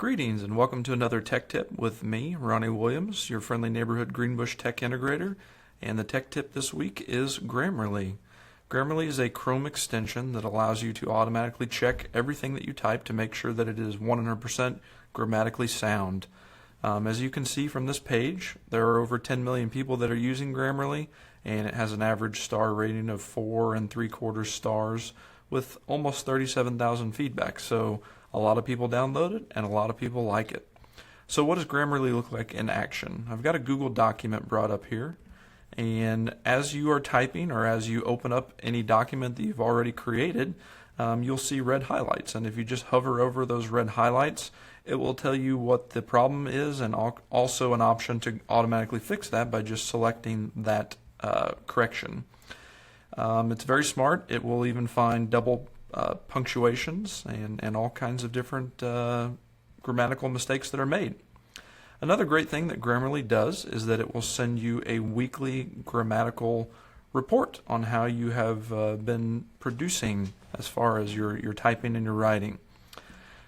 Greetings and welcome to another tech tip with me, Ronnie Williams, your friendly neighborhood Greenbush tech integrator. And the tech tip this week is Grammarly. Grammarly is a Chrome extension that allows you to automatically check everything that you type to make sure that it is 100% grammatically sound. As you can see from this page, there are over 10 million people that are using Grammarly, and it has an average star rating of 4 3/4 stars with almost 37,000 feedback. So a lot of people download it and a lot of people like it. So what does Grammarly look like in action? I've got a Google document brought up here, and as you are typing or as you open up any document that you've already created, you'll see red highlights, and if you just hover over those red highlights, it will tell you what the problem is and also an option to automatically fix that by just selecting that correction. It's very smart. It will even find double punctuations and all kinds of different grammatical mistakes that are made. Another great thing that Grammarly does is that it will send you a weekly grammatical report on how you have been producing as far as your typing and your writing.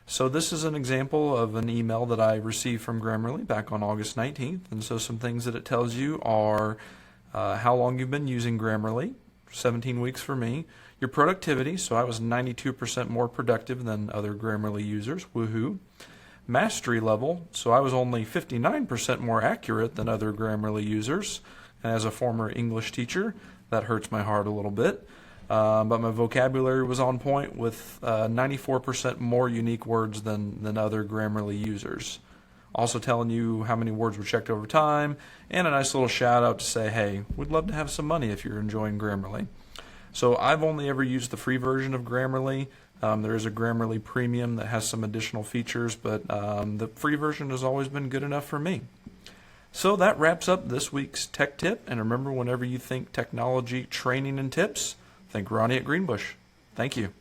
So this is an example of an email that I received from Grammarly back on August 19th, and so some things that it tells you are how long you've been using Grammarly, 17 weeks for me, your productivity, so I was 92% more productive than other Grammarly users, woohoo. Mastery level, so I was only 59% more accurate than other Grammarly users. And as a former English teacher, that hurts my heart a little bit. But my vocabulary was on point with 94% more unique words than other Grammarly users. Also telling you how many words were checked over time, and a nice little shout out to say, hey, we'd love to have some money if you're enjoying Grammarly. So I've only ever used the free version of Grammarly. There is a Grammarly Premium that has some additional features, but the free version has always been good enough for me. So that wraps up this week's tech tip, and remember, whenever you think technology, training, and tips, think Ronnie at Greenbush. Thank you.